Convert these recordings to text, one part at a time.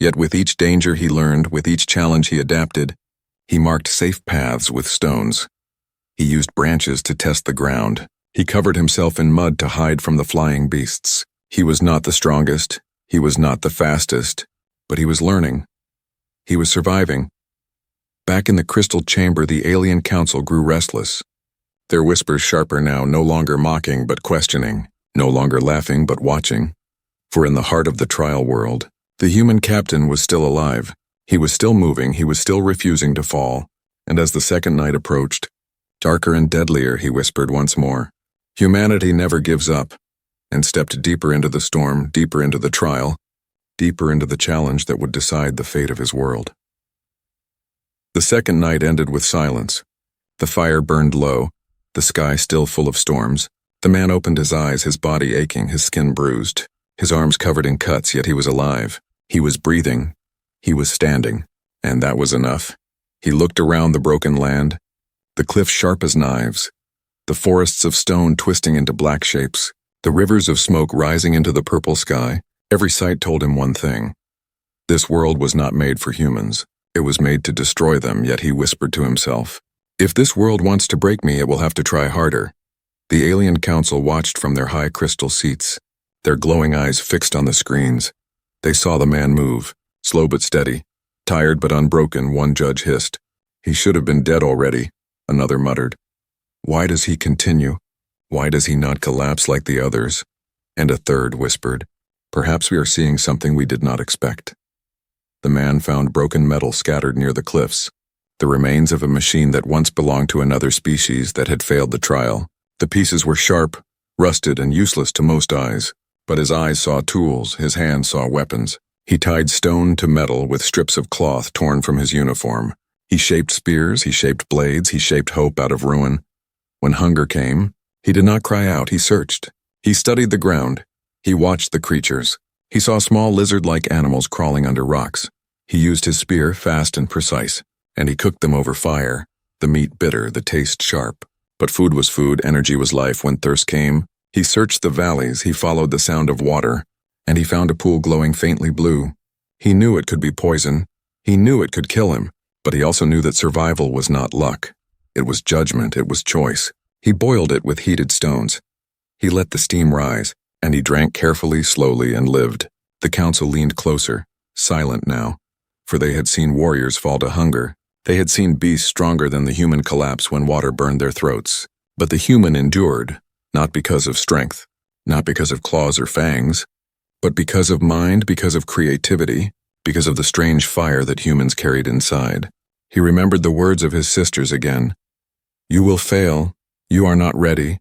Yet with each danger he learned, with each challenge he adapted. He marked safe paths with stones. He used branches to test the ground. He covered himself in mud to hide from the flying beasts. He was not the strongest. He was not the fastest. But he was learning. He was surviving. Back in the crystal chamber, the alien council grew restless. Their whispers sharper now, no longer mocking but questioning, no longer laughing but watching. For in the heart of the trial world, the human captain was still alive. He was still moving, he was still refusing to fall. And as the second night approached, darker and deadlier, he whispered once more, "Humanity never gives up," and stepped deeper into the storm, deeper into the trial, deeper into the challenge that would decide the fate of his world. The second night ended with silence. The fire burned low, the sky still full of storms. The man opened his eyes, his body aching, his skin bruised, his arms covered in cuts, yet he was alive. He was breathing. He was standing. And that was enough. He looked around the broken land, the cliffs sharp as knives, the forests of stone twisting into black shapes, the rivers of smoke rising into the purple sky. Every sight told him one thing. This world was not made for humans. It was made to destroy them, yet he whispered to himself, "If this world wants to break me, it will have to try harder." The alien council watched from their high crystal seats, their glowing eyes fixed on the screens. They saw the man move, slow but steady, tired but unbroken. One judge hissed, "He should have been dead already." Another muttered, "Why does he continue? Why does he not collapse like the others?" And a third whispered, "Perhaps we are seeing something we did not expect." The man found broken metal scattered near the cliffs, the remains of a machine that once belonged to another species that had failed the trial. The pieces were sharp, rusted, and useless to most eyes, but his eyes saw tools, his hands saw weapons. He tied stone to metal with strips of cloth torn from his uniform. He shaped spears, he shaped blades, he shaped hope out of ruin. When hunger came, he did not cry out, he searched. He studied the ground. He watched the creatures. He saw small lizard-like animals crawling under rocks. He used his spear, fast and precise, and he cooked them over fire, the meat bitter, the taste sharp. But food was food, energy was life. When thirst came, he searched the valleys, he followed the sound of water, and he found a pool glowing faintly blue. He knew it could be poison. He knew it could kill him, but he also knew that survival was not luck. It was judgment, it was choice. He boiled it with heated stones. He let the steam rise, and he drank carefully, slowly, and lived. The council leaned closer, silent now, for they had seen warriors fall to hunger. They had seen beasts stronger than the human collapse when water burned their throats. But the human endured, not because of strength, not because of claws or fangs, but because of mind, because of creativity, because of the strange fire that humans carried inside. He remembered the words of his sisters again. "You will fail. You are not ready.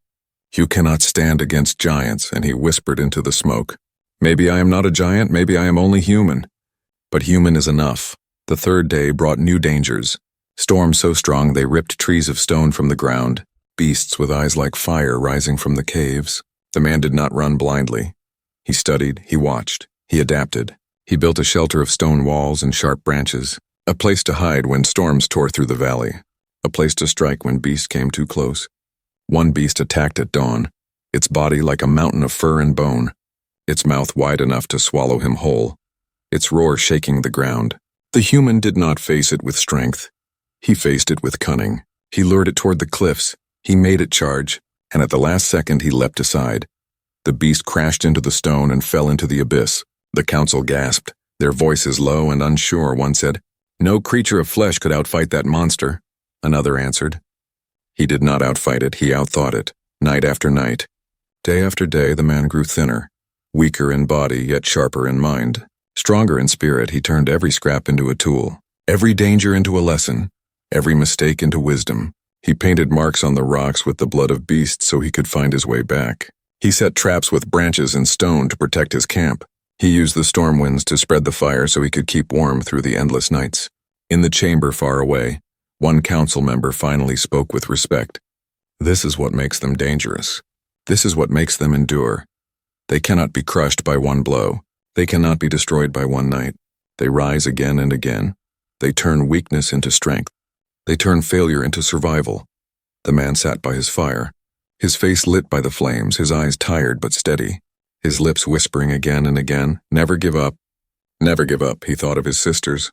You cannot stand against giants," and he whispered into the smoke. "Maybe I am not a giant, maybe I am only human. But human is enough." The third day brought new dangers. Storms so strong they ripped trees of stone from the ground, beasts with eyes like fire rising from the caves. The man did not run blindly. He studied, he watched, he adapted. He built a shelter of stone walls and sharp branches, a place to hide when storms tore through the valley, a place to strike when beasts came too close. One beast attacked at dawn, its body like a mountain of fur and bone, its mouth wide enough to swallow him whole, its roar shaking the ground. The human did not face it with strength. He faced it with cunning. He lured it toward the cliffs. He made it charge, and at the last second he leapt aside. The beast crashed into the stone and fell into the abyss. The council gasped, their voices low and unsure. One said, "No creature of flesh could outfight that monster." Another answered, "He did not outfight it, he outthought it." Night after night, day after day, the man grew thinner, weaker in body yet sharper in mind. Stronger in spirit, he turned every scrap into a tool, every danger into a lesson, every mistake into wisdom. He painted marks on the rocks with the blood of beasts so he could find his way back. He set traps with branches and stone to protect his camp. He used the storm winds to spread the fire so he could keep warm through the endless nights. In the chamber far away, one council member finally spoke with respect. "This is what makes them dangerous. This is what makes them endure. They cannot be crushed by one blow. They cannot be destroyed by one night. They rise again and again. They turn weakness into strength. They turn failure into survival." The man sat by his fire, his face lit by the flames, his eyes tired but steady, his lips whispering again and again, "Never give up. Never give up, he thought of his sisters.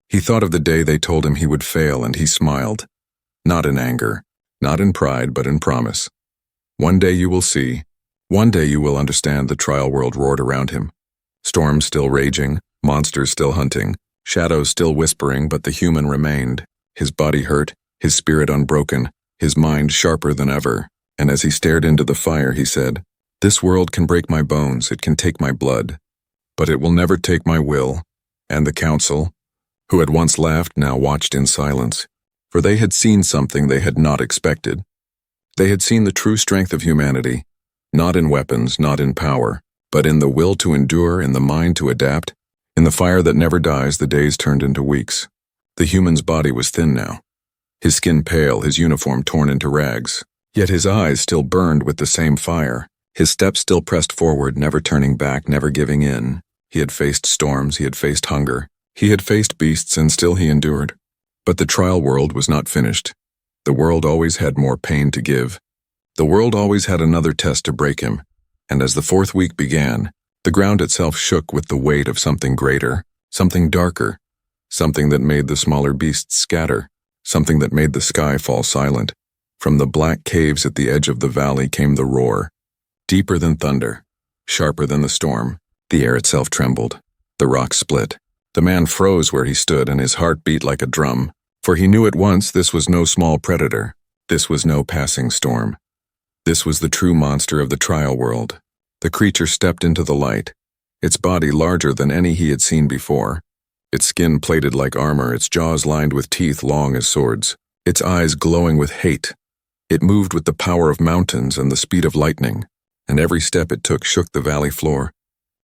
He thought of the day they told him he would fail, and he smiled. Not in anger, not in pride, but in promise. One day you will see. One day you will understand, the trial world roared around him. Storms still raging, monsters still hunting, shadows still whispering, but the human remained. His body hurt, his spirit unbroken, his mind sharper than ever. And as he stared into the fire, he said, "This world can break my bones, it can take my blood, but it will never take my will." And the council, who had once laughed, now watched in silence, for they had seen something they had not expected. They had seen the true strength of humanity, not in weapons, not in power, but in the will to endure, in the mind to adapt. In the fire that never dies, the days turned into weeks. The human's body was thin now, his skin pale, his uniform torn into rags. Yet his eyes still burned with the same fire. His steps still pressed forward, never turning back, never giving in. He had faced storms, he had faced hunger, he had faced beasts, and still he endured. But the trial world was not finished. The world always had more pain to give. The world always had another test to break him. And as the fourth week began, the ground itself shook with the weight of something greater, something darker, something that made the smaller beasts scatter, something that made the sky fall silent. From the black caves at the edge of the valley came the roar, deeper than thunder, sharper than the storm. The air itself trembled. The rocks split. The man froze where he stood, and his heart beat like a drum, for he knew at once this was no small predator. This was no passing storm. This was the true monster of the trial world. The creature stepped into the light, its body larger than any he had seen before, its skin plated like armor, its jaws lined with teeth long as swords, its eyes glowing with hate. It moved with the power of mountains and the speed of lightning, and every step it took shook the valley floor.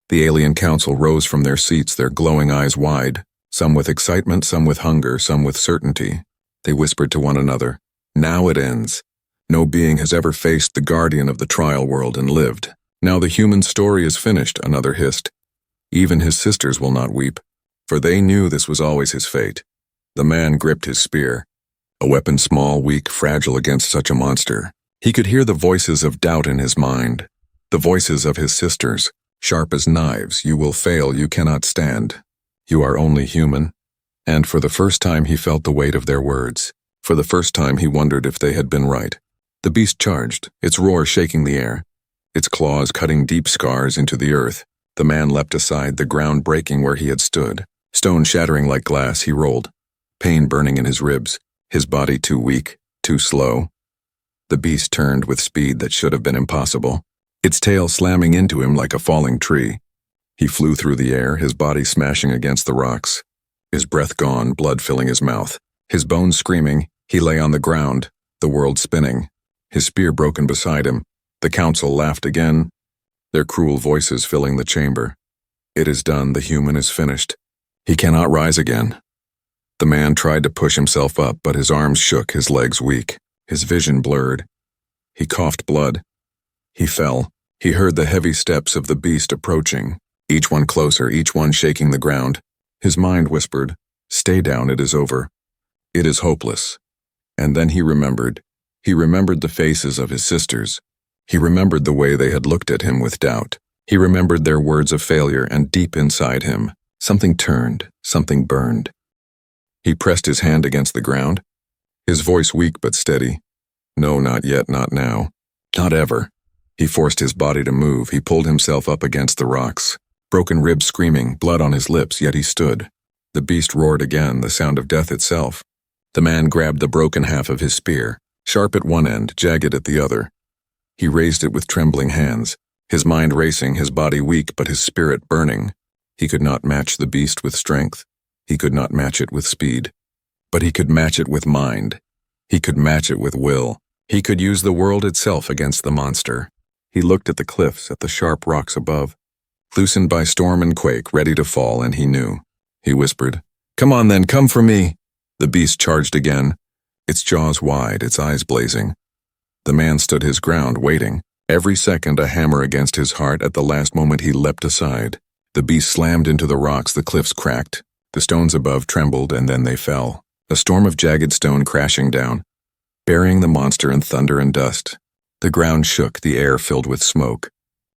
The alien council rose from their seats, their glowing eyes wide, some with excitement, some with hunger, some with certainty. They whispered to one another, "Now it ends. No being has ever faced the guardian of the trial world and lived. Now the human story is finished," another hissed. "Even his sisters will not weep, for they knew this was always his fate." The man gripped his spear, a weapon small, weak, fragile against such a monster. He could hear the voices of doubt in his mind, the voices of his sisters, sharp as knives. "You will fail, you cannot stand. You are only human." And for the first time he felt the weight of their words. For the first time he wondered if they had been right. The beast charged, its roar shaking the air, its claws cutting deep scars into the earth. The man leapt aside, the ground breaking where he had stood. Stone shattering like glass, he rolled, pain burning in his ribs, his body too weak, too slow. The beast turned with speed that should have been impossible, its tail slamming into him like a falling tree. He flew through the air, his body smashing against the rocks. His breath gone, blood filling his mouth. His bones screaming, he lay on the ground, the world spinning. His spear broken beside him. The council laughed again, their cruel voices filling the chamber. "It is done, the human is finished. He cannot rise again." The man tried to push himself up, but his arms shook, his legs weak, his vision blurred. He coughed blood. He fell. He heard the heavy steps of the beast approaching, each one closer, each one shaking the ground. His mind whispered, "Stay down, it is over. It is hopeless." And then he remembered. He remembered the faces of his sisters. He remembered the way they had looked at him with doubt. He remembered their words of failure, and deep inside him, something turned, something burned. He pressed his hand against the ground, his voice weak but steady. "No, not yet, not now. Not ever." He forced his body to move. He pulled himself up against the rocks, broken ribs screaming, blood on his lips, yet he stood. The beast roared again, the sound of death itself. The man grabbed the broken half of his spear, sharp at one end, jagged at the other. He raised it with trembling hands, his mind racing, his body weak, but his spirit burning. He could not match the beast with strength. He could not match it with speed. But he could match it with mind. He could match it with will. He could use the world itself against the monster. He looked at the cliffs, at the sharp rocks above, loosened by storm and quake, ready to fall, and he knew. He whispered, "Come on then, come for me." The beast charged again, its jaws wide, its eyes blazing. The man stood his ground, waiting. Every second a hammer against his heart. At the last moment he leapt aside. The beast slammed into the rocks, the cliffs cracked. The stones above trembled, and then they fell. A storm of jagged stone crashing down, burying the monster in thunder and dust. The ground shook, the air filled with smoke.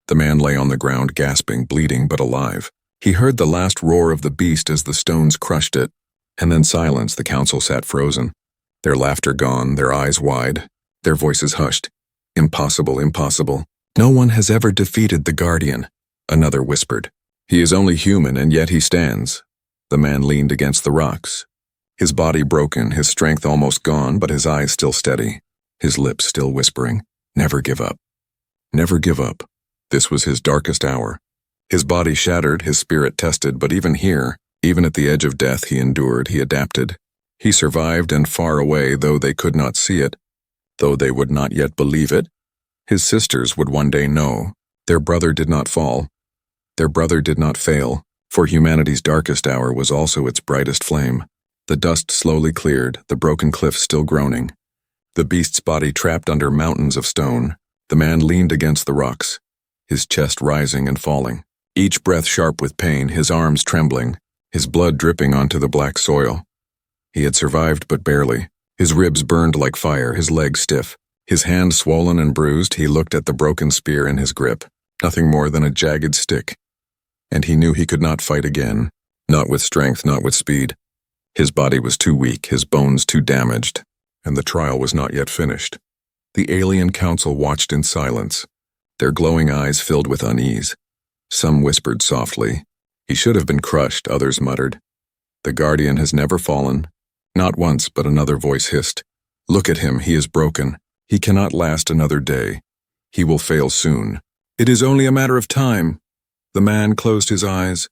The man lay on the ground, gasping, bleeding, but alive. He heard the last roar of the beast as the stones crushed it, and then silence. The council sat frozen, their laughter gone, their eyes wide, their voices hushed. Impossible, impossible. No one has ever defeated the Guardian, another whispered. He is only human, and yet he stands. The man leaned against the rocks, his body broken, his strength almost gone, but his eyes still steady, his lips still whispering, "Never give up. Never give up." This was his darkest hour. His body shattered, his spirit tested, but even here, even at the edge of death, he endured, he adapted. He survived, and far away, though they could not see it, though they would not yet believe it, his sisters would one day know. Their brother did not fall. Their brother did not fail, for humanity's darkest hour was also its brightest flame. The dust slowly cleared, the broken cliffs still groaning. The beast's body trapped under mountains of stone. The man leaned against the rocks, his chest rising and falling, each breath sharp with pain, his arms trembling, his blood dripping onto the black soil. He had survived but barely. His ribs burned like fire, his legs stiff, his hand swollen and bruised. He looked at the broken spear in his grip, nothing more than a jagged stick. And he knew he could not fight again, not with strength, not with speed. His body was too weak, his bones too damaged, and the trial was not yet finished. The alien council watched in silence, their glowing eyes filled with unease. Some whispered softly, "He should have been crushed," others muttered. "The Guardian has never fallen." Not once, but another voice hissed, "Look at him, he is broken. He cannot last another day. He will fail soon. It is only a matter of time." The man closed his eyes,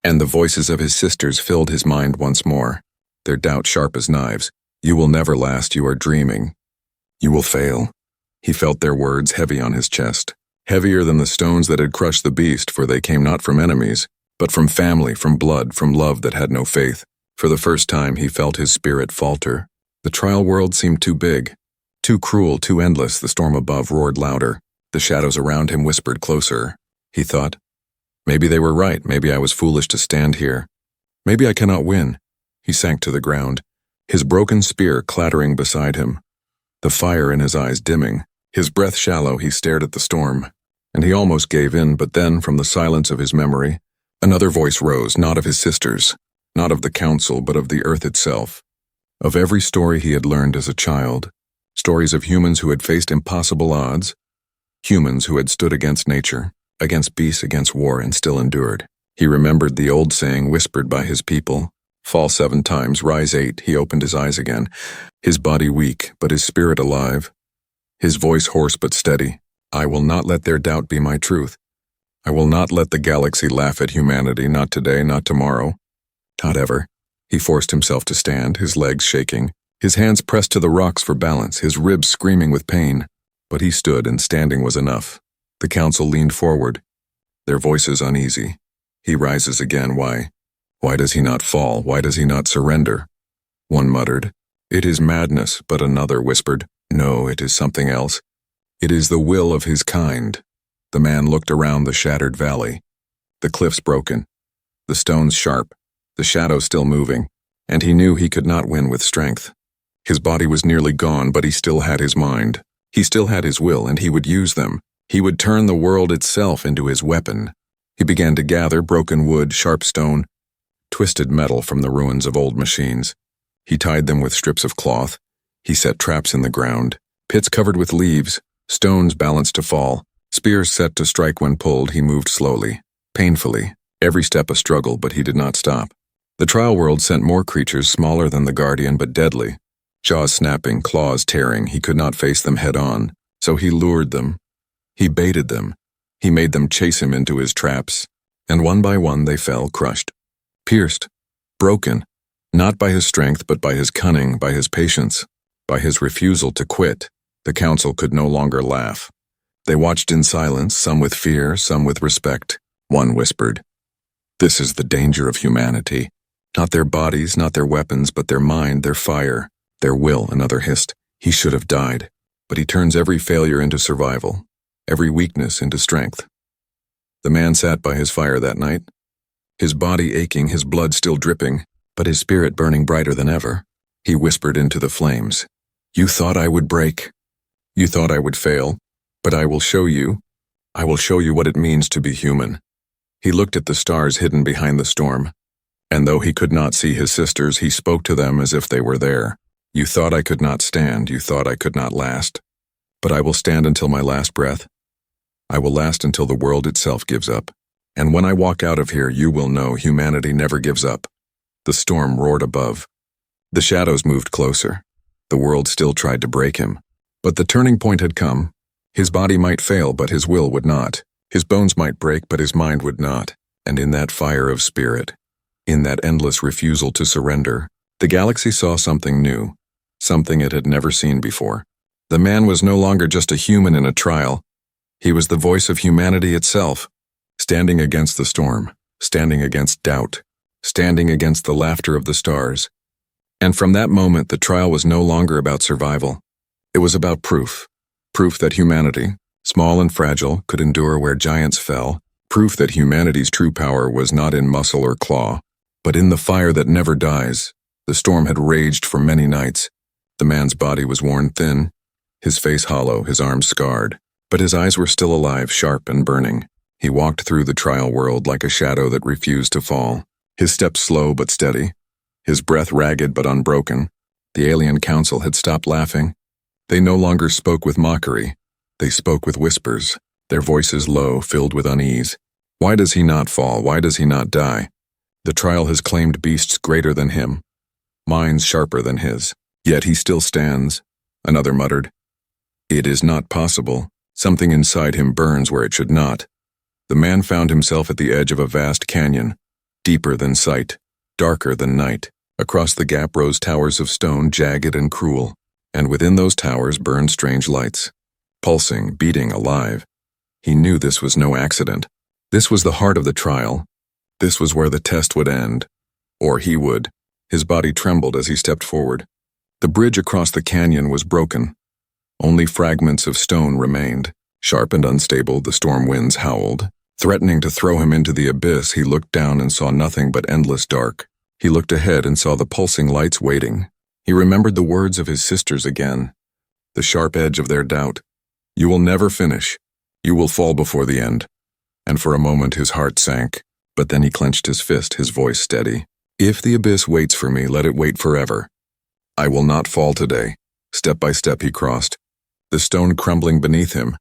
and the voices of his sisters filled his mind once more, their doubt sharp as knives. "You will never last, you are dreaming. You will fail." He felt their words heavy on his chest, heavier than the stones that had crushed the beast, for they came not from enemies, but from family, from blood, from love that had no faith. For the first time he felt his spirit falter. The trial world seemed too big, too cruel, too endless. The storm above roared louder. The shadows around him whispered closer. He thought, "Maybe they were right. Maybe I was foolish to stand here. Maybe I cannot win." He sank to the ground, his broken spear clattering beside him, the fire in his eyes dimming. His breath shallow, he stared at the storm, and he almost gave in. But then, from the silence of his memory, another voice rose, not of his sisters, not of the council, but of the earth itself, of every story he had learned as a child, stories of humans who had faced impossible odds, humans who had stood against nature, against beasts, against war, and still endured. He remembered the old saying whispered by his people, "Fall 7 times, rise 8. He opened his eyes again, his body weak, but his spirit alive, his voice hoarse but steady. "I will not let their doubt be my truth. I will not let the galaxy laugh at humanity, not today, not tomorrow, not ever." He forced himself to stand, his legs shaking, his hands pressed to the rocks for balance, his ribs screaming with pain. But he stood, and standing was enough. The council leaned forward, their voices uneasy. "He rises again. Why? Why does he not fall? Why does he not surrender?" One muttered, "It is madness," but another whispered, "No, it is something else. It is the will of his kind." The man looked around the shattered valley, the cliffs broken, the stones sharp, the shadows still moving, and he knew he could not win with strength. His body was nearly gone, but he still had his mind. He still had his will, and he would use them. He would turn the world itself into his weapon. He began to gather broken wood, sharp stone, twisted metal from the ruins of old machines. He tied them with strips of cloth. He set traps in the ground, pits covered with leaves, stones balanced to fall, spears set to strike when pulled. He moved slowly, painfully, every step a struggle, but he did not stop. The trial world sent more creatures, smaller than the Guardian but deadly. Jaws snapping, claws tearing, he could not face them head on, so he lured them. He baited them. He made them chase him into his traps, and one by one they fell, crushed, pierced, broken, not by his strength but by his cunning, by his patience, by his refusal to quit. The council could no longer laugh. They watched in silence, some with fear, some with respect. One whispered, "This is the danger of humanity. Not their bodies, not their weapons, but their mind, their fire, their will." Another hissed, "He should have died." But he turns every failure into survival, every weakness into strength. The man sat by his fire that night, his body aching, his blood still dripping, but his spirit burning brighter than ever. He whispered into the flames, "You thought I would break. You thought I would fail, but I will show you. I will show you what it means to be human." He looked at the stars hidden behind the storm, and though he could not see his sisters, he spoke to them as if they were there. You thought I could not stand, you thought I could not last. But I will stand until my last breath. I will last until the world itself gives up. And when I walk out of here, you will know humanity never gives up. The storm roared above. The shadows moved closer. The world still tried to break him. But the turning point had come. His body might fail, but his will would not. His bones might break, but his mind would not. And in that fire of spirit, in that endless refusal to surrender, the galaxy saw something new, something it had never seen before. The man was no longer just a human in a trial. He was the voice of humanity itself, standing against the storm, standing against doubt, standing against the laughter of the stars. And from that moment, the trial was no longer about survival. It was about proof. Proof that humanity, small and fragile, could endure where giants fell. Proof that humanity's true power was not in muscle or claw, but in the fire that never dies. The storm had raged for many nights. The man's body was worn thin, his face hollow, his arms scarred, but his eyes were still alive, sharp and burning. He walked through the trial world like a shadow that refused to fall, his steps slow but steady, his breath ragged but unbroken. The alien council had stopped laughing. They no longer spoke with mockery. They spoke with whispers, their voices low, filled with unease. Why does he not fall? Why does he not die? The trial has claimed beasts greater than him, minds sharper than his. Yet he still stands, another muttered. It is not possible. Something inside him burns where it should not. The man found himself at the edge of a vast canyon, deeper than sight, darker than night. Across the gap rose towers of stone, jagged and cruel, and within those towers burned strange lights, pulsing, beating, alive. He knew this was no accident. This was the heart of the trial. This was where the test would end, or he would. His body trembled as he stepped forward. The bridge across the canyon was broken. Only fragments of stone remained. Sharp and unstable, the storm winds howled. Threatening to throw him into the abyss, he looked down and saw nothing but endless dark. He looked ahead and saw the pulsing lights waiting. He remembered the words of his sisters again, the sharp edge of their doubt. You will never finish. You will fall before the end. And for a moment his heart sank, but then he clenched his fist, his voice steady. If the abyss waits for me, let it wait forever. I will not fall today. Step by step he crossed, the stone crumbling beneath him,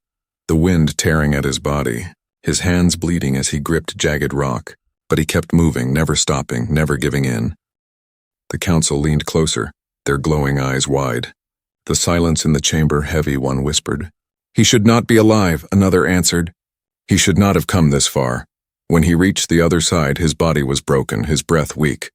the wind tearing at his body, his hands bleeding as he gripped jagged rock. But he kept moving, never stopping, never giving in. The council leaned closer, their glowing eyes wide. The silence in the chamber heavy, one whispered. He should not be alive, another answered. He should not have come this far. When he reached the other side, his body was broken, his breath weak.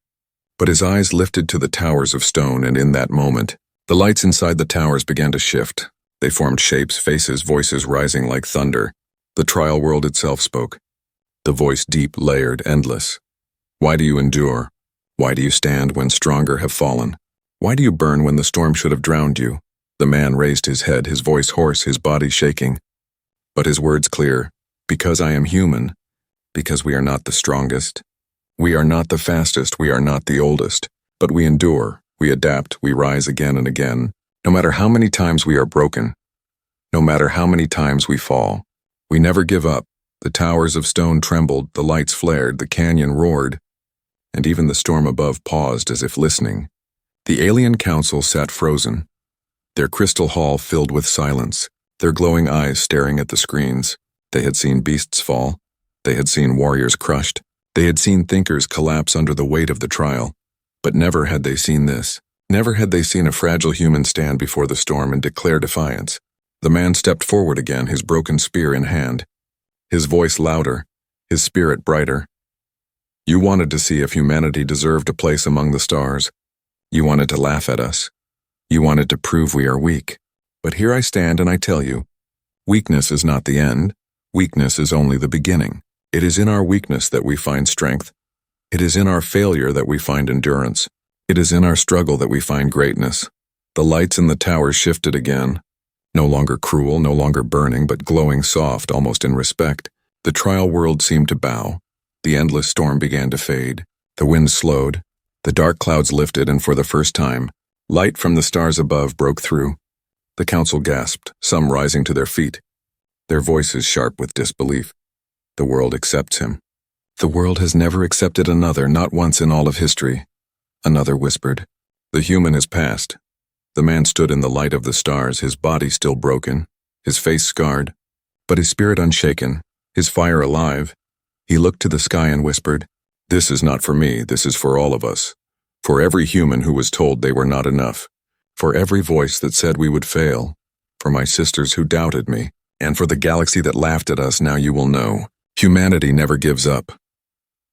But his eyes lifted to the towers of stone, and in that moment, the lights inside the towers began to shift. They formed shapes, faces, voices rising like thunder. The trial world itself spoke. The voice deep, layered, endless. Why do you endure? Why do you stand when stronger have fallen? Why do you burn when the storm should have drowned you? The man raised his head, his voice hoarse, his body shaking. But his words clear. Because I am human. Because we are not the strongest. We are not the fastest, we are not the oldest. But we endure, we adapt, we rise again and again. No matter how many times we are broken. No matter how many times we fall. We never give up. The towers of stone trembled, the lights flared, the canyon roared, and even the storm above paused as if listening. The alien council sat frozen, their crystal hall filled with silence, their glowing eyes staring at the screens. They had seen beasts fall. They had seen warriors crushed. They had seen thinkers collapse under the weight of the trial. But never had they seen this. Never had they seen a fragile human stand before the storm and declare defiance. The man stepped forward again, his broken spear in hand. His voice louder, his spirit brighter. You wanted to see if humanity deserved a place among the stars. You wanted to laugh at us. You wanted to prove we are weak. But here I stand and I tell you, weakness is not the end. Weakness is only the beginning. It is in our weakness that we find strength. It is in our failure that we find endurance. It is in our struggle that we find greatness. The lights in the tower shifted again. No longer cruel, no longer burning, but glowing soft, almost in respect. The trial world seemed to bow. The endless storm began to fade. The wind slowed. The dark clouds lifted, and for the first time, light from the stars above broke through. The council gasped, some rising to their feet, their voices sharp with disbelief. The world accepts him. The world has never accepted another, not once in all of history. Another whispered. The human is past. The man stood in the light of the stars, his body still broken, his face scarred, but his spirit unshaken, his fire alive. He looked to the sky and whispered, "This is not for me, this is for all of us. For every human who was told they were not enough. For every voice that said we would fail. For my sisters who doubted me. And for the galaxy that laughed at us, now you will know. Humanity never gives up."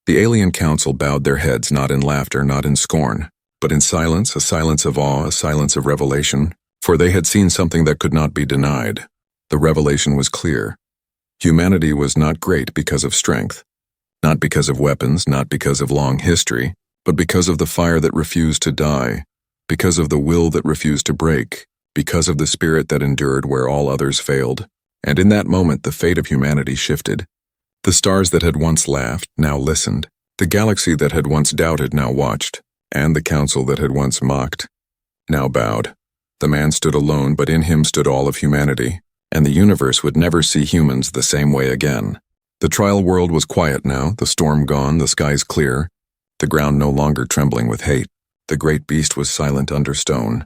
The alien council bowed their heads, not in laughter, not in scorn, but in silence, a silence of awe, a silence of revelation, for they had seen something that could not be denied. The revelation was clear. Humanity was not great because of strength, not because of weapons, not because of long history, but because of the fire that refused to die, because of the will that refused to break, because of the spirit that endured where all others failed. And in that moment, the fate of humanity shifted. The stars that had once laughed now listened. The galaxy that had once doubted now watched. And the council that had once mocked now bowed. The man stood alone, but in him stood all of humanity, and the universe would never see humans the same way again. The trial world was quiet now, the storm gone, the skies clear, the ground no longer trembling with hate. The great beast was silent under stone.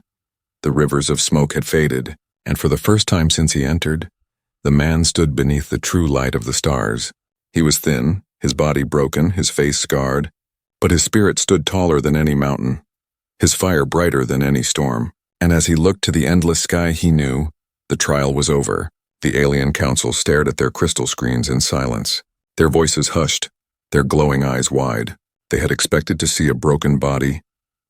The rivers of smoke had faded, and for the first time since he entered, the man stood beneath the true light of the stars. He was thin, his body broken, his face scarred, but his spirit stood taller than any mountain, his fire brighter than any storm. And as he looked to the endless sky, he knew the trial was over. The alien council stared at their crystal screens in silence, their voices hushed, their glowing eyes wide. They had expected to see a broken body,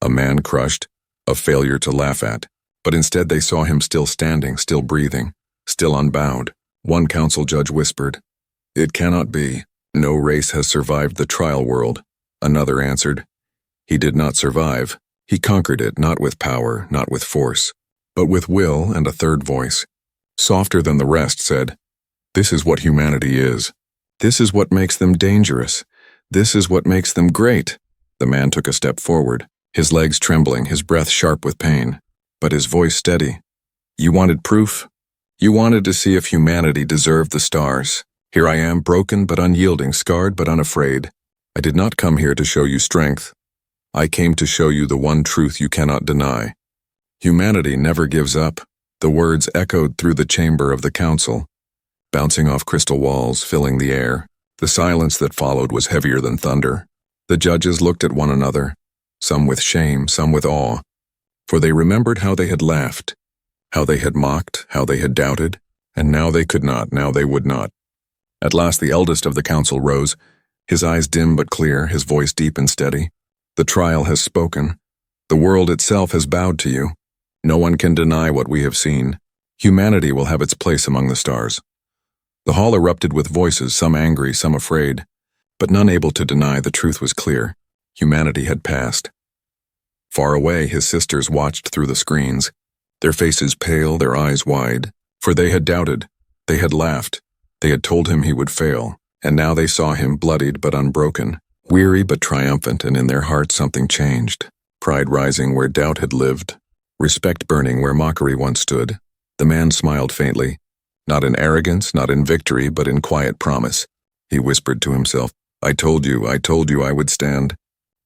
a man crushed, a failure to laugh at, but instead they saw him still standing, still breathing, still unbound. One council judge whispered, "It cannot be. No race has survived the trial world." Another answered, "He did not survive. He conquered it, not with power, not with force, but with will." And a third voice, softer than the rest, said, "This is what humanity is. This is what makes them dangerous. This is what makes them great." The man took a step forward, his legs trembling, his breath sharp with pain, but his voice steady. "You wanted proof? You wanted to see if humanity deserved the stars. Here I am, broken but unyielding, scarred but unafraid. I did not come here to show you strength. I came to show you the one truth you cannot deny. Humanity never gives up." The words echoed through the chamber of the council, bouncing off crystal walls, filling the air. The silence that followed was heavier than thunder. The judges looked at one another, some with shame, some with awe, for they remembered how they had laughed, how they had mocked, how they had doubted, and now they could not, now they would not. At last the eldest of the council rose, his eyes dim but clear, his voice deep and steady. "The trial has spoken. The world itself has bowed to you. No one can deny what we have seen. Humanity will have its place among the stars." The hall erupted with voices, some angry, some afraid, but none able to deny the truth was clear. Humanity had passed. Far away, his sisters watched through the screens, their faces pale, their eyes wide, for they had doubted, they had laughed, they had told him he would fail, and now they saw him bloodied but unbroken, weary but triumphant, and in their hearts something changed. Pride rising where doubt had lived, respect burning where mockery once stood. The man smiled faintly, not in arrogance, not in victory, but in quiet promise. He whispered to himself, I told you I would stand.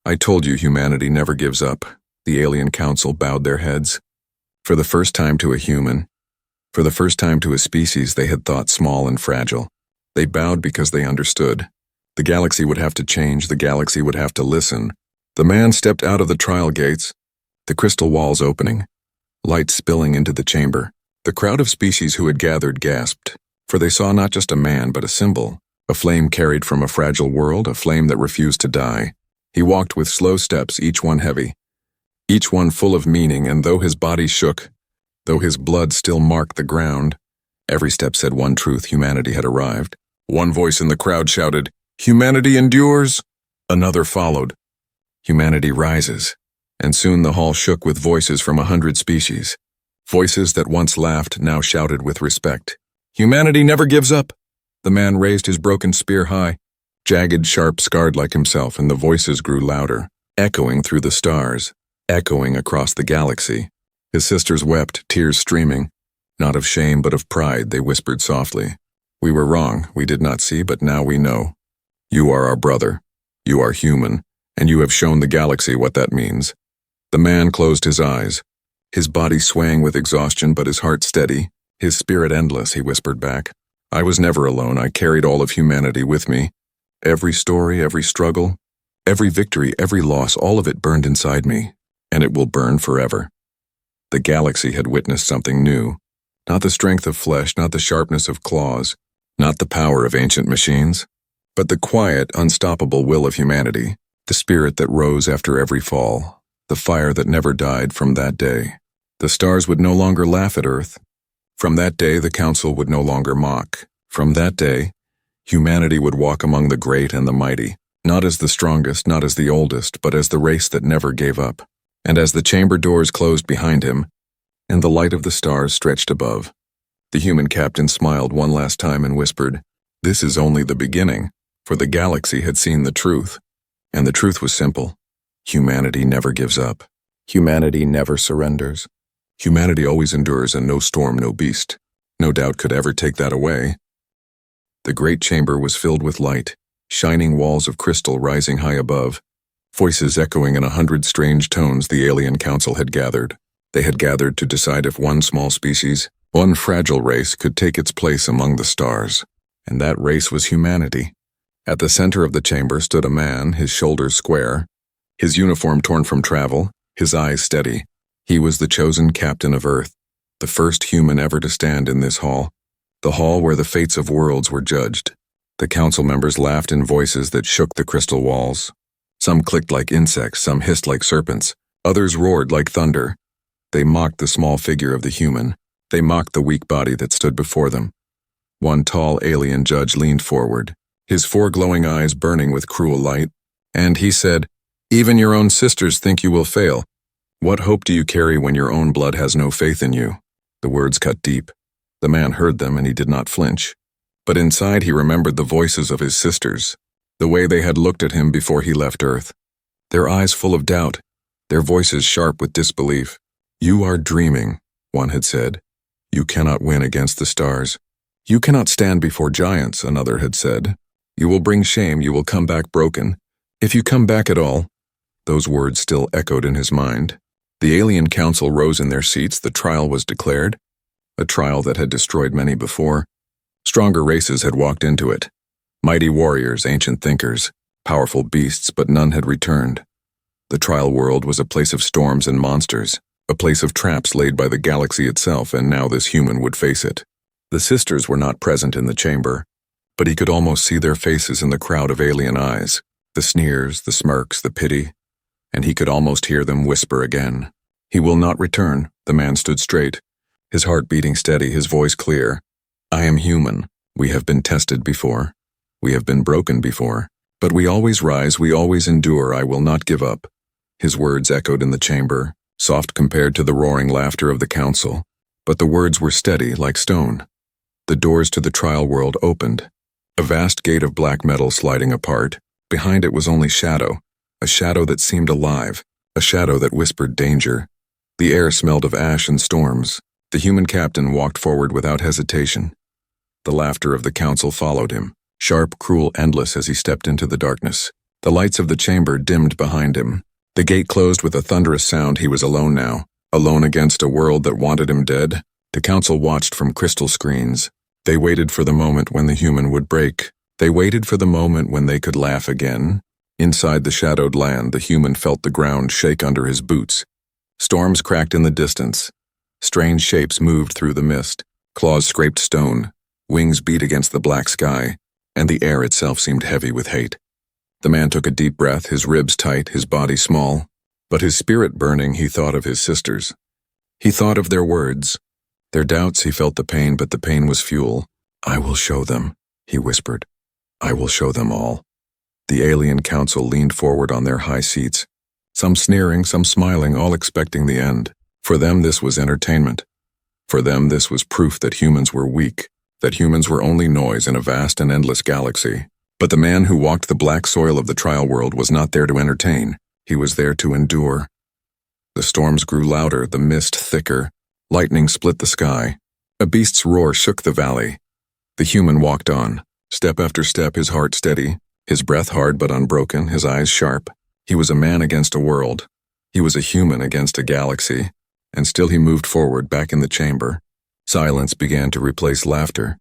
I told you humanity never gives up." The alien council bowed their heads. For the first time to a human, for the first time to a species they had thought small and fragile, they bowed because they understood. The galaxy would have to change, the galaxy would have to listen. The man stepped out of the trial gates, the crystal walls opening, light spilling into the chamber. The crowd of species who had gathered gasped, for they saw not just a man but a symbol, a flame carried from a fragile world, a flame that refused to die. He walked with slow steps, each one heavy, each one full of meaning, and though his body shook, though his blood still marked the ground, every step said one truth: humanity had arrived. One voice in the crowd shouted, "Humanity endures!" Another followed, "Humanity rises." And soon the hall shook with voices from 100 species. Voices that once laughed now shouted with respect, "Humanity never gives up!" The man raised his broken spear high, jagged, sharp, scarred like himself, and the voices grew louder, echoing through the stars, echoing across the galaxy. His sisters wept, tears streaming. Not of shame but of pride, they whispered softly. "We were wrong, we did not see, but now we know. You are our brother. You are human, and you have shown the galaxy what that means." The man closed his eyes, his body swaying with exhaustion but his heart steady, his spirit endless, he whispered back. "I was never alone. I carried all of humanity with me. Every story, every struggle, every victory, every loss, all of it burned inside me, and it will burn forever." The galaxy had witnessed something new. Not the strength of flesh, not the sharpness of claws, not the power of ancient machines, but the quiet, unstoppable will of humanity, the spirit that rose after every fall, the fire that never died. From that day, the stars would no longer laugh at Earth. From that day, the Council would no longer mock. From that day, humanity would walk among the great and the mighty, not as the strongest, not as the oldest, but as the race that never gave up. And as the chamber doors closed behind him, and the light of the stars stretched above, the human captain smiled one last time and whispered, "This is only the beginning," for the galaxy had seen the truth, and the truth was simple. Humanity never gives up. Humanity never surrenders. Humanity always endures, and no storm, no beast, no doubt could ever take that away. The great chamber was filled with light, shining walls of crystal rising high above, voices echoing in 100 strange tones. The alien council had gathered. They had gathered to decide if one small species, one fragile race, could take its place among the stars, and that race was humanity. At the center of the chamber stood a man, his shoulders square, his uniform torn from travel, his eyes steady. He was the chosen captain of Earth, the first human ever to stand in this hall, the hall where the fates of worlds were judged. The council members laughed in voices that shook the crystal walls. Some clicked like insects, some hissed like serpents, others roared like thunder. They mocked the small figure of the human. They mocked the weak body that stood before them. One tall alien judge leaned forward, his 4 glowing eyes burning with cruel light, and he said, "Even your own sisters think you will fail. What hope do you carry when your own blood has no faith in you?" The words cut deep. The man heard them and he did not flinch. But inside he remembered the voices of his sisters, the way they had looked at him before he left Earth. Their eyes full of doubt, their voices sharp with disbelief. "You are dreaming," one had said. "You cannot win against the stars. You cannot stand before giants," another had said. "You will bring shame, you will come back broken. If you come back at all." Those words still echoed in his mind. The alien council rose in their seats. The trial was declared, a trial that had destroyed many before. Stronger races had walked into it. Mighty warriors, ancient thinkers, powerful beasts, but none had returned. The trial world was a place of storms and monsters, a place of traps laid by the galaxy itself, and now this human would face it. The sisters were not present in the chamber, but he could almost see their faces in the crowd of alien eyes, the sneers, the smirks, the pity, and he could almost hear them whisper again. "He will not return." The man stood straight, his heart beating steady, his voice clear. "I am human. We have been tested before. We have been broken before. But we always rise, we always endure. I will not give up." His words echoed in the chamber, soft compared to the roaring laughter of the council, but the words were steady like stone. The doors to the trial world opened, a vast gate of black metal sliding apart. Behind it was only shadow, a shadow that seemed alive, a shadow that whispered danger. The air smelled of ash and storms. The human captain walked forward without hesitation. The laughter of the council followed him, sharp, cruel, endless as he stepped into the darkness. The lights of the chamber dimmed behind him. The gate closed with a thunderous sound. He was alone now, alone against a world that wanted him dead. The council watched from crystal screens. They waited for the moment when the human would break. They waited for the moment when they could laugh again. Inside the shadowed land, the human felt the ground shake under his boots. Storms cracked in the distance. Strange shapes moved through the mist. Claws scraped stone. Wings beat against the black sky, and the air itself seemed heavy with hate. The man took a deep breath, his ribs tight, his body small. But his spirit burning, he thought of his sisters. He thought of their words. Their doubts, he felt the pain, but the pain was fuel. "I will show them," he whispered. "I will show them all." The alien council leaned forward on their high seats, some sneering, some smiling, all expecting the end. For them this was entertainment. For them this was proof that humans were weak, that humans were only noise in a vast and endless galaxy. But the man who walked the black soil of the trial world was not there to entertain. He was there to endure. The storms grew louder, the mist thicker. Lightning split the sky. A beast's roar shook the valley. The human walked on, step after step, his heart steady, His breath hard but unbroken, his eyes sharp. He was a man against a world. He was a human against a galaxy. And still he moved forward, back in the chamber. Silence began to replace laughter.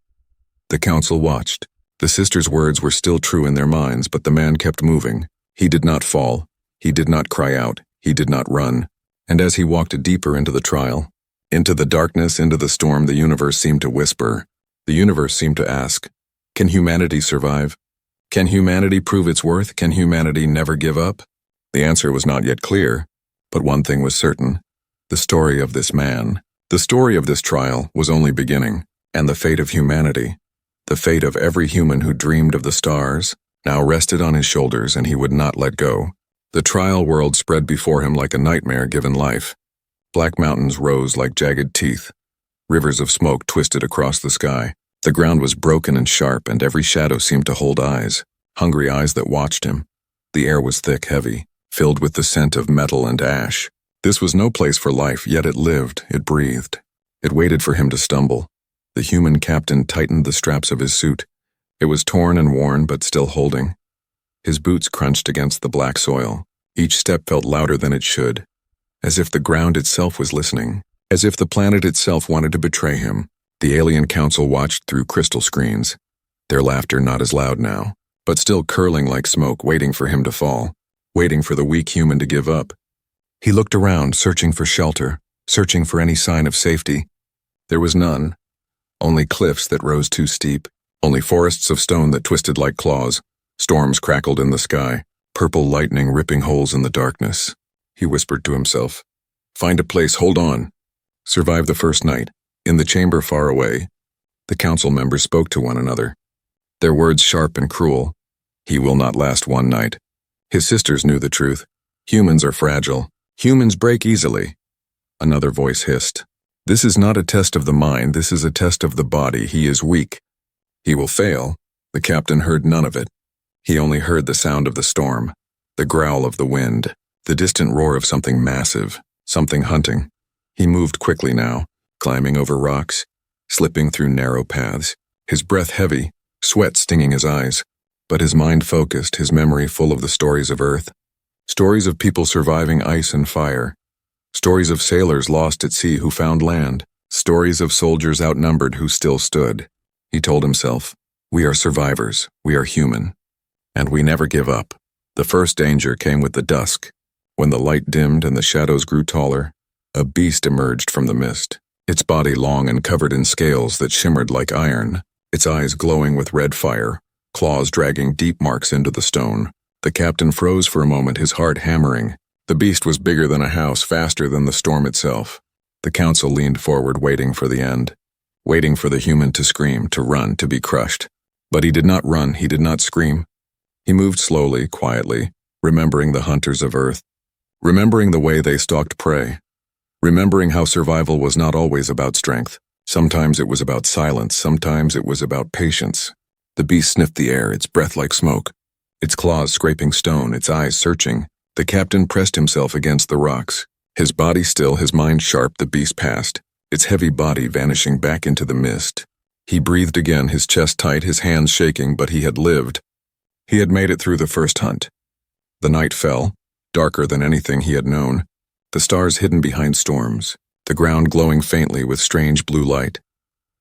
The council watched. The sisters' words were still true in their minds, but the man kept moving. He did not fall. He did not cry out. He did not run. And as he walked deeper into the trial, into the darkness, into the storm, the universe seemed to whisper. The universe seemed to ask, can humanity survive? Can humanity prove its worth? Can humanity never give up? The answer was not yet clear, but one thing was certain. The story of this man, the story of this trial, was only beginning, and the fate of humanity, the fate of every human who dreamed of the stars, now rested on his shoulders, and he would not let go. The trial world spread before him like a nightmare given life. Black mountains rose like jagged teeth. Rivers of smoke twisted across the sky. The ground was broken and sharp, and every shadow seemed to hold eyes, hungry eyes that watched him. The air was thick, heavy, filled with the scent of metal and ash. This was no place for life, yet it lived, it breathed. It waited for him to stumble. The human captain tightened the straps of his suit. It was torn and worn, but still holding. His boots crunched against the black soil. Each step felt louder than it should, as if the ground itself was listening, as if the planet itself wanted to betray him. The alien council watched through crystal screens, their laughter not as loud now, but still curling like smoke, waiting for him to fall, waiting for the weak human to give up. He looked around, searching for shelter, searching for any sign of safety. There was none. Only cliffs that rose too steep, only forests of stone that twisted like claws. Storms crackled in the sky, purple lightning ripping holes in the darkness. He whispered to himself, "Find a place, hold on. Survive the first night." In the chamber far away, the council members spoke to one another, their words sharp and cruel. He will not last one night. His sisters knew the truth. Humans are fragile. Humans break easily. Another voice hissed, "This is not a test of the mind, this is a test of the body. He is weak. He will fail." The captain heard none of it. He only heard the sound of the storm, the growl of the wind, the distant roar of something massive, something hunting. He moved quickly now, climbing over rocks, slipping through narrow paths, his breath heavy, sweat stinging his eyes, but his mind focused, his memory full of the stories of Earth, stories of people surviving ice and fire, stories of sailors lost at sea who found land, stories of soldiers outnumbered who still stood. He told himself, "We are survivors, we are human, and we never give up." The first danger came with the dusk. When the light dimmed and the shadows grew taller, a beast emerged from the mist. Its body long and covered in scales that shimmered like iron, its eyes glowing with red fire, claws dragging deep marks into the stone. The captain froze for a moment, his heart hammering. The beast was bigger than a house, faster than the storm itself. The council leaned forward, waiting for the end, waiting for the human to scream, to run, to be crushed. But he did not run, he did not scream. He moved slowly, quietly, remembering the hunters of Earth, remembering the way they stalked prey, remembering how survival was not always about strength. Sometimes it was about silence, sometimes it was about patience. The beast sniffed the air, its breath like smoke, its claws scraping stone, its eyes searching. The captain pressed himself against the rocks. His body still, his mind sharp, the beast passed, its heavy body vanishing back into the mist. He breathed again, his chest tight, his hands shaking, but he had lived. He had made it through the first hunt. The night fell, darker than anything he had known, the stars hidden behind storms, the ground glowing faintly with strange blue light,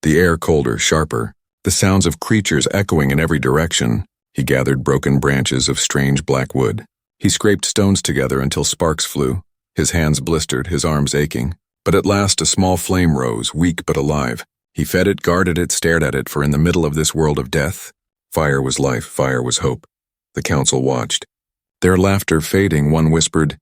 the air colder, sharper, the sounds of creatures echoing in every direction. He gathered broken branches of strange black wood. He scraped stones together until sparks flew, his hands blistered, his arms aching. But at last a small flame rose, weak but alive. He fed it, guarded it, stared at it, for in the middle of this world of death, fire was life, fire was hope. The council watched. Their laughter fading, one whispered,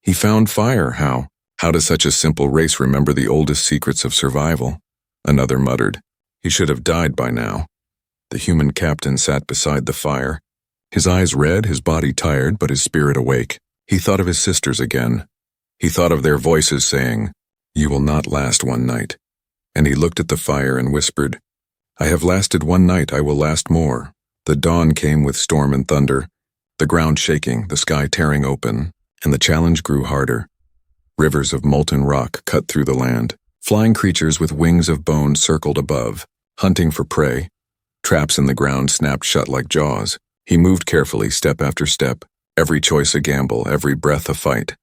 "He found fire, how? How does such a simple race remember the oldest secrets of survival?" Another muttered, "He should have died by now." The human captain sat beside the fire, his eyes red, his body tired, but his spirit awake. He thought of his sisters again. He thought of their voices saying, "You will not last one night." And he looked at the fire and whispered, "I have lasted one night, I will last more." The dawn came with storm and thunder, the ground shaking, the sky tearing open, and the challenge grew harder. Rivers of molten rock cut through the land. Flying creatures with wings of bone circled above, hunting for prey. Traps in the ground snapped shut like jaws. He moved carefully, step after step, every choice a gamble, every breath a fight.